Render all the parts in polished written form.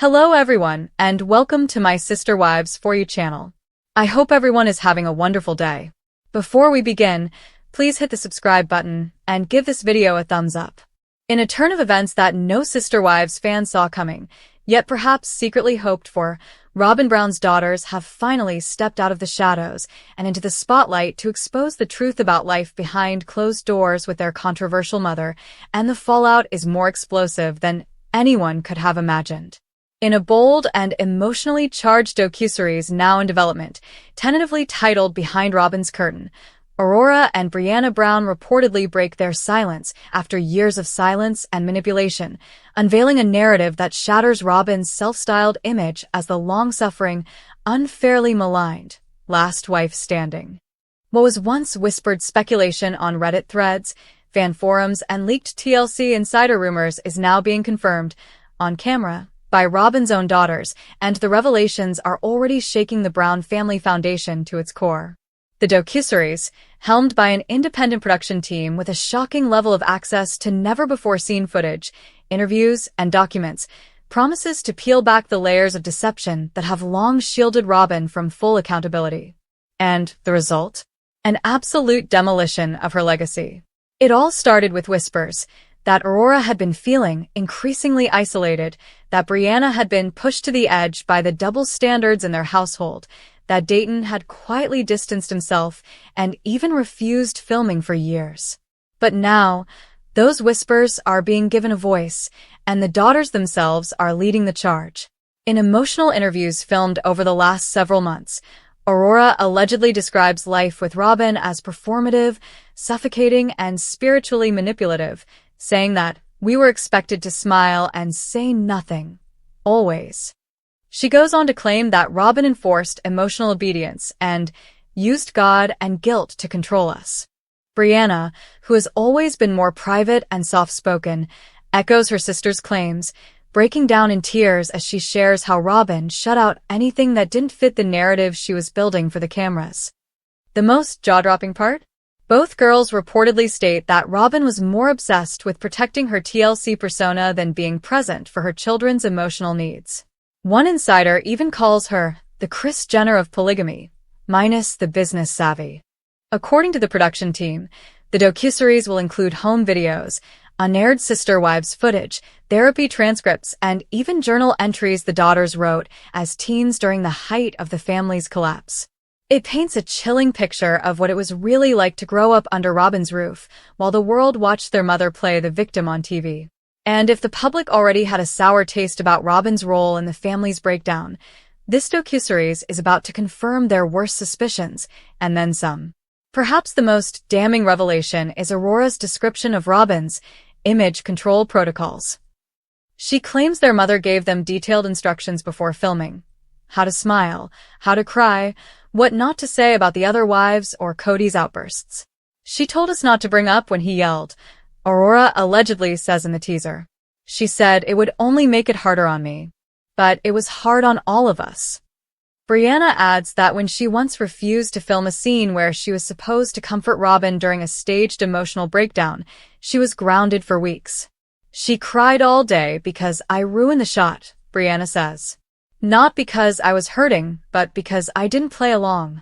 Hello everyone, and welcome to my Sister Wives For You channel. I hope everyone is having a wonderful day. Before we begin, please hit the subscribe button and give this video a thumbs up. In a turn of events that no Sister Wives fan saw coming, yet perhaps secretly hoped for, Robyn Brown's daughters have finally stepped out of the shadows and into the spotlight to expose the truth about life behind closed doors with their controversial mother, and the fallout is more explosive than anyone could have imagined. In a bold and emotionally charged docuseries now in development, tentatively titled Behind Robyn's Curtain, Aurora and Robyn Brown reportedly break their silence after years of silence and manipulation, unveiling a narrative that shatters Robyn's self-styled image as the long-suffering, unfairly maligned last wife standing. What was once whispered speculation on Reddit threads, fan forums, and leaked TLC insider rumors is now being confirmed on camera by Robyn's own daughters, and the revelations are already shaking the Brown family foundation to its core. The docuseries, helmed by an independent production team with a shocking level of access to never-before-seen footage, interviews, and documents, promises to peel back the layers of deception that have long shielded Robyn from full accountability. And the result? An absolute demolition of her legacy. It all started with whispers that Aurora had been feeling increasingly isolated, that Brianna had been pushed to the edge by the double standards in their household, that Dayton had quietly distanced himself and even refused filming for years. But now, those whispers are being given a voice, and the daughters themselves are leading the charge. In emotional interviews filmed over the last several months, Aurora allegedly describes life with Robyn as performative, suffocating, and spiritually manipulative, saying that we were expected to smile and say nothing, always. She goes on to claim that Robyn enforced emotional obedience and used God and guilt to control us. Brianna, who has always been more private and soft-spoken, echoes her sister's claims, breaking down in tears as she shares how Robyn shut out anything that didn't fit the narrative she was building for the cameras. The most jaw-dropping part? Both girls reportedly state that Robyn was more obsessed with protecting her TLC persona than being present for her children's emotional needs. One insider even calls her the Kris Jenner of polygamy, minus the business savvy. According to the production team, the docuseries will include home videos, unaired Sister Wives footage, therapy transcripts, and even journal entries the daughters wrote as teens during the height of the family's collapse. It paints a chilling picture of what it was really like to grow up under Robyn's roof, while the world watched their mother play the victim on TV. And if the public already had a sour taste about Robyn's role in the family's breakdown, this docuseries is about to confirm their worst suspicions, and then some. Perhaps the most damning revelation is Aurora's description of Robyn's image control protocols. She claims their mother gave them detailed instructions before filming: how to smile, how to cry, what not to say about the other wives or Cody's outbursts. She told us not to bring up when he yelled, Aurora allegedly says in the teaser. She said it would only make it harder on me. But it was hard on all of us. Brianna adds that when she once refused to film a scene where she was supposed to comfort Robyn during a staged emotional breakdown, she was grounded for weeks. She cried all day because I ruined the shot, Brianna says. Not because I was hurting, but because I didn't play along.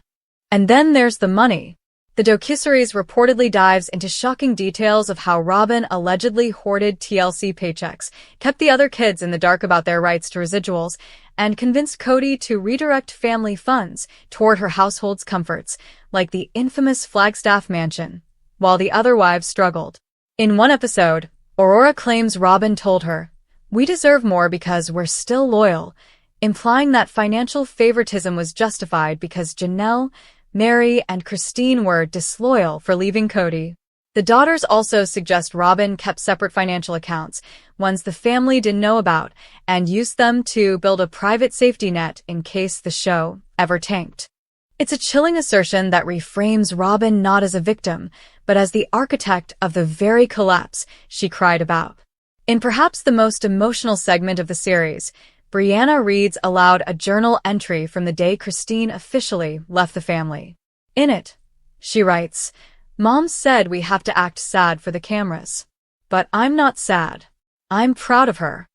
And then there's the money. The docuseries reportedly dives into shocking details of how Robyn allegedly hoarded TLC paychecks, kept the other kids in the dark about their rights to residuals, and convinced Cody to redirect family funds toward her household's comforts, like the infamous Flagstaff mansion, while the other wives struggled. In one episode, Aurora claims Robyn told her, "We deserve more because we're still loyal," implying that financial favoritism was justified because Janelle, Mary, and Christine were disloyal for leaving Cody. The daughters also suggest Robyn kept separate financial accounts, ones the family didn't know about, and used them to build a private safety net in case the show ever tanked. It's a chilling assertion that reframes Robyn not as a victim, but as the architect of the very collapse she cried about. In perhaps the most emotional segment of the series, Brianna reads aloud a journal entry from the day Christine officially left the family. In it, she writes, "Mom said we have to act sad for the cameras. But I'm not sad. I'm proud of her."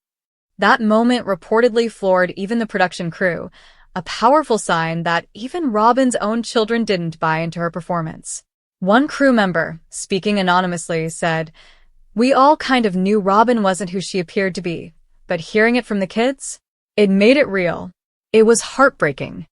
That moment reportedly floored even the production crew, a powerful sign that even Robyn's own children didn't buy into her performance. One crew member, speaking anonymously, said, "We all kind of knew Robyn wasn't who she appeared to be, but hearing it from the kids, it made it real. It was heartbreaking."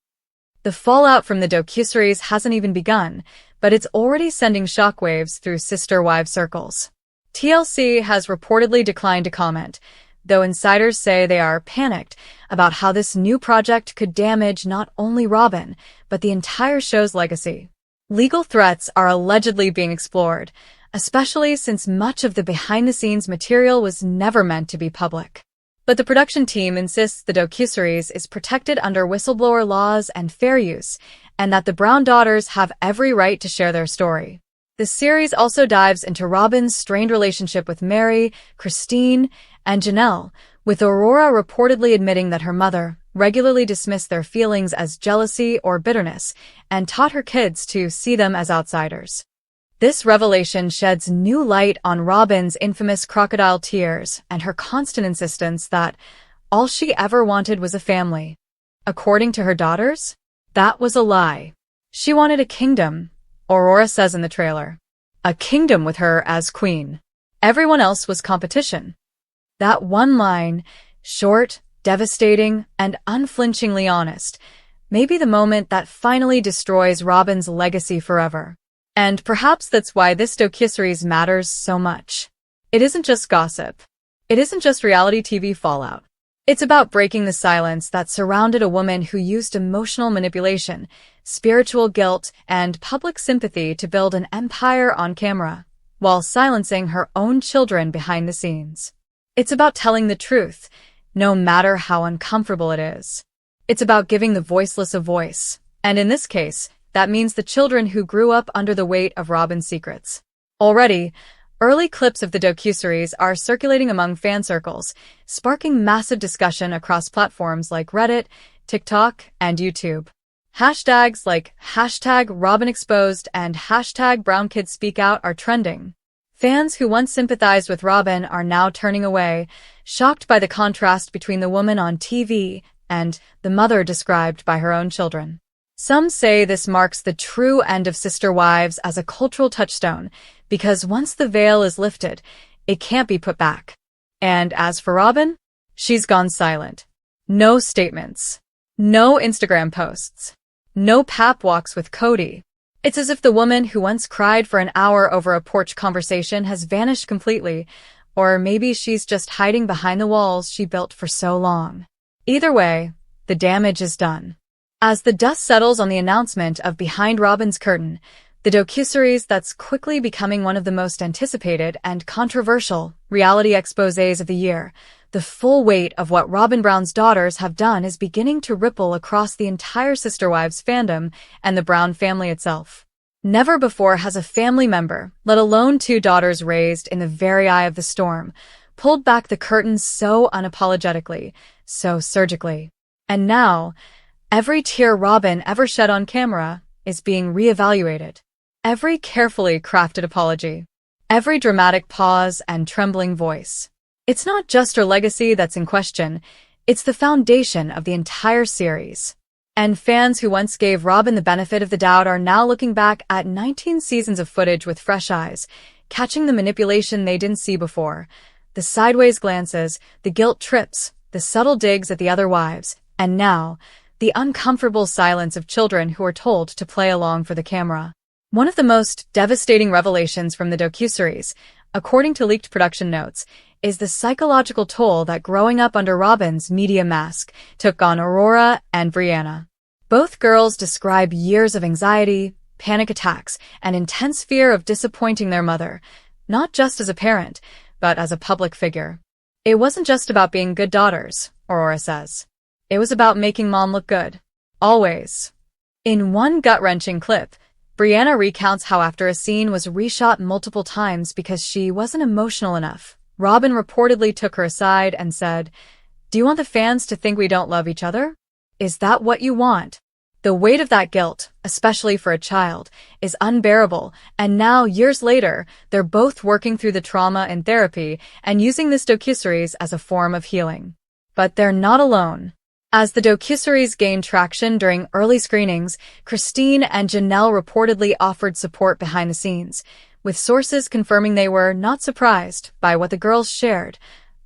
The fallout from the docuseries hasn't even begun, but it's already sending shockwaves through sister wives circles. TLC has reportedly declined to comment, though insiders say they are panicked about how this new project could damage not only Robyn, but the entire show's legacy. Legal threats are allegedly being explored, especially since much of the behind-the-scenes material was never meant to be public. But the production team insists the docuseries is protected under whistleblower laws and fair use, and that the Brown daughters have every right to share their story. The series also dives into Robyn's strained relationship with Mary, Christine, and Janelle, with Aurora reportedly admitting that her mother regularly dismissed their feelings as jealousy or bitterness and taught her kids to see them as outsiders. This revelation sheds new light on Robyn's infamous crocodile tears and her constant insistence that all she ever wanted was a family. According to her daughters, that was a lie. She wanted a kingdom, Aurora says in the trailer. A kingdom with her as queen. Everyone else was competition. That one line, short, devastating, and unflinchingly honest, may be the moment that finally destroys Robyn's legacy forever. And perhaps that's why this docuseries matters so much. It isn't just gossip. It isn't just reality TV fallout. It's about breaking the silence that surrounded a woman who used emotional manipulation, spiritual guilt, and public sympathy to build an empire on camera, while silencing her own children behind the scenes. It's about telling the truth, no matter how uncomfortable it is. It's about giving the voiceless a voice, and in this case, that means the children who grew up under the weight of Robyn's secrets. Already, early clips of the docuseries are circulating among fan circles, sparking massive discussion across platforms like Reddit, TikTok, and YouTube. Hashtags like #RobynExposed and #BrownKidsSpeakOut are trending. Fans who once sympathized with Robyn are now turning away, shocked by the contrast between the woman on TV and the mother described by her own children. Some say this marks the true end of Sister Wives as a cultural touchstone, because once the veil is lifted, it can't be put back. And as for Robyn, she's gone silent. No statements. No Instagram posts. No pap walks with Cody. It's as if the woman who once cried for an hour over a porch conversation has vanished completely, or maybe she's just hiding behind the walls she built for so long. Either way, the damage is done. As the dust settles on the announcement of Behind Robyn's Curtain, the docuseries that's quickly becoming one of the most anticipated and controversial reality exposés of the year, the full weight of what Robyn Brown's daughters have done is beginning to ripple across the entire Sister Wives fandom and the Brown family itself. Never before has a family member, let alone two daughters raised in the very eye of the storm, pulled back the curtain so unapologetically, so surgically. And now, every tear Robyn ever shed on camera is being reevaluated. Every carefully crafted apology. Every dramatic pause and trembling voice. It's not just her legacy that's in question, it's the foundation of the entire series. And fans who once gave Robyn the benefit of the doubt are now looking back at 19 seasons of footage with fresh eyes, catching the manipulation they didn't see before. The sideways glances, the guilt trips, the subtle digs at the other wives, and now, the uncomfortable silence of children who are told to play along for the camera. One of the most devastating revelations from the docuseries, according to leaked production notes, is the psychological toll that growing up under Robyn's media mask took on Aurora and Brianna. Both girls describe years of anxiety, panic attacks, and intense fear of disappointing their mother, not just as a parent, but as a public figure. It wasn't just about being good daughters, Aurora says. It was about making mom look good. Always. In one gut-wrenching clip, Brianna recounts how after a scene was reshot multiple times because she wasn't emotional enough, Robyn reportedly took her aside and said, "Do you want the fans to think we don't love each other? Is that what you want?" The weight of that guilt, especially for a child, is unbearable, and now, years later, they're both working through the trauma in therapy and using this docuseries as a form of healing. But they're not alone. As the docuseries gained traction during early screenings, Christine and Janelle reportedly offered support behind the scenes, with sources confirming they were not surprised by what the girls shared,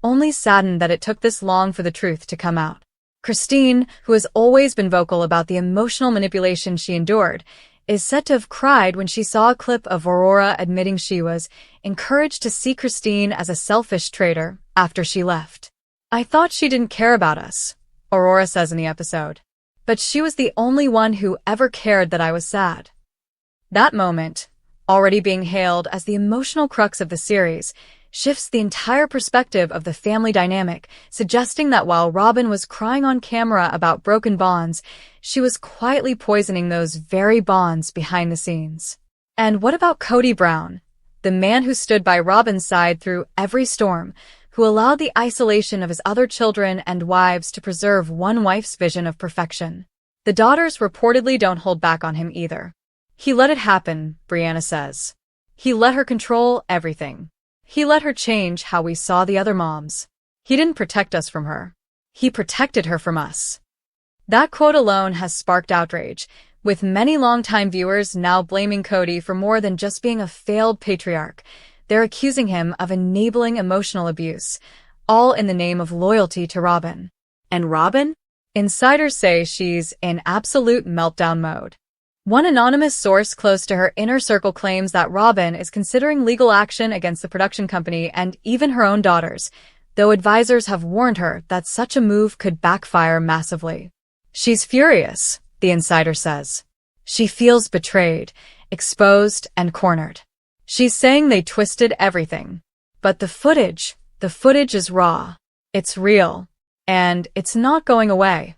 only saddened that it took this long for the truth to come out. Christine, who has always been vocal about the emotional manipulation she endured, is said to have cried when she saw a clip of Aurora admitting she was encouraged to see Christine as a selfish traitor after she left. "I thought she didn't care about us," Aurora says in the episode. "But she was the only one who ever cared that I was sad." That moment, already being hailed as the emotional crux of the series, shifts the entire perspective of the family dynamic, suggesting that while Robyn was crying on camera about broken bonds, she was quietly poisoning those very bonds behind the scenes. And what about Cody Brown, the man who stood by Robyn's side through every storm, who allowed the isolation of his other children and wives to preserve one wife's vision of perfection? The daughters reportedly don't hold back on him either. "He let it happen," Brianna says. "He let her control everything. He let her change how we saw the other moms. He didn't protect us from her. He protected her from us." That quote alone has sparked outrage, with many longtime viewers now blaming Cody for more than just being a failed patriarch. They're accusing him of enabling emotional abuse, all in the name of loyalty to Robyn. And Robyn? Insiders say she's in absolute meltdown mode. One anonymous source close to her inner circle claims that Robyn is considering legal action against the production company and even her own daughters, though advisors have warned her that such a move could backfire massively. "She's furious," the insider says. "She feels betrayed, exposed, and cornered. She's saying they twisted everything. But the footage is raw. It's real. And it's not going away."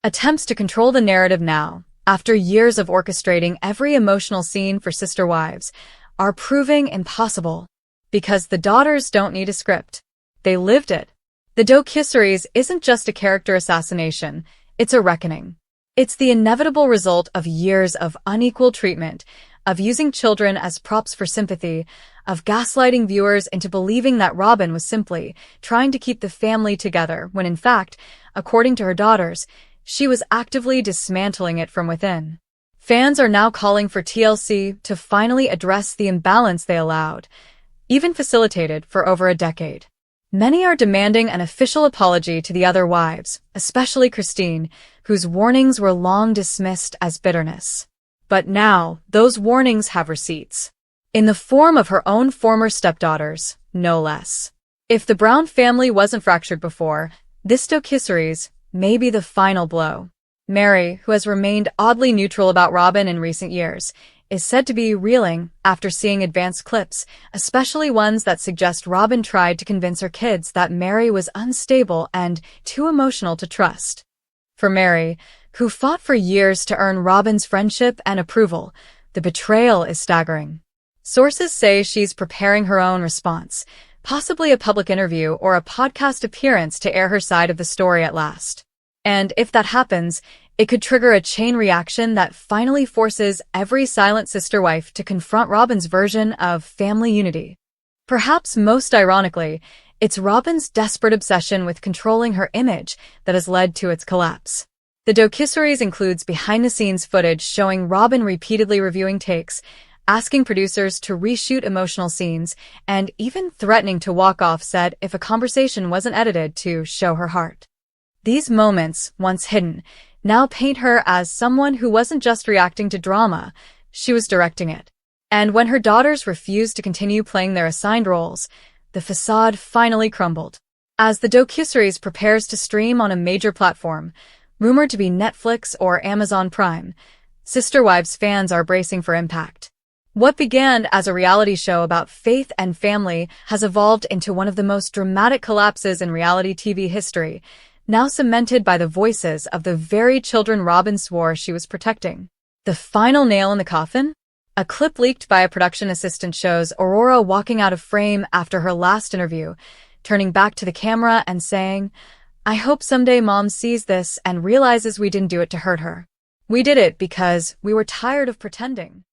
Attempts to control the narrative now, after years of orchestrating every emotional scene for sister wives, are proving impossible. Because the daughters don't need a script. They lived it. The docuseries isn't just a character assassination, it's a reckoning. It's the inevitable result of years of unequal treatment, of using children as props for sympathy, of gaslighting viewers into believing that Robyn was simply trying to keep the family together when in fact, according to her daughters, she was actively dismantling it from within. Fans are now calling for TLC to finally address the imbalance they allowed, even facilitated for over a decade. Many are demanding an official apology to the other wives, especially Christine, whose warnings were long dismissed as bitterness. But now, those warnings have receipts. In the form of her own former stepdaughters, no less. If the Brown family wasn't fractured before, this docuseries may be the final blow. Mary, who has remained oddly neutral about Robyn in recent years, is said to be reeling after seeing advanced clips, especially ones that suggest Robyn tried to convince her kids that Mary was unstable and too emotional to trust. For Mary, who fought for years to earn Robyn's friendship and approval, the betrayal is staggering. Sources say she's preparing her own response, possibly a public interview or a podcast appearance to air her side of the story at last. And if that happens, it could trigger a chain reaction that finally forces every silent sister wife to confront Robyn's version of family unity. Perhaps most ironically, it's Robyn's desperate obsession with controlling her image that has led to its collapse. The docuseries includes behind-the-scenes footage showing Robyn repeatedly reviewing takes, asking producers to reshoot emotional scenes, and even threatening to walk off set if a conversation wasn't edited to show her heart. These moments, once hidden, now paint her as someone who wasn't just reacting to drama, she was directing it. And when her daughters refused to continue playing their assigned roles, the facade finally crumbled. As the docuseries prepares to stream on a major platform, rumored to be Netflix or Amazon Prime, Sister Wives fans are bracing for impact. What began as a reality show about faith and family has evolved into one of the most dramatic collapses in reality TV history, now cemented by the voices of the very children Robyn swore she was protecting. The final nail in the coffin? A clip leaked by a production assistant shows Aurora walking out of frame after her last interview, turning back to the camera and saying, "I hope someday Mom sees this and realizes we didn't do it to hurt her. We did it because we were tired of pretending."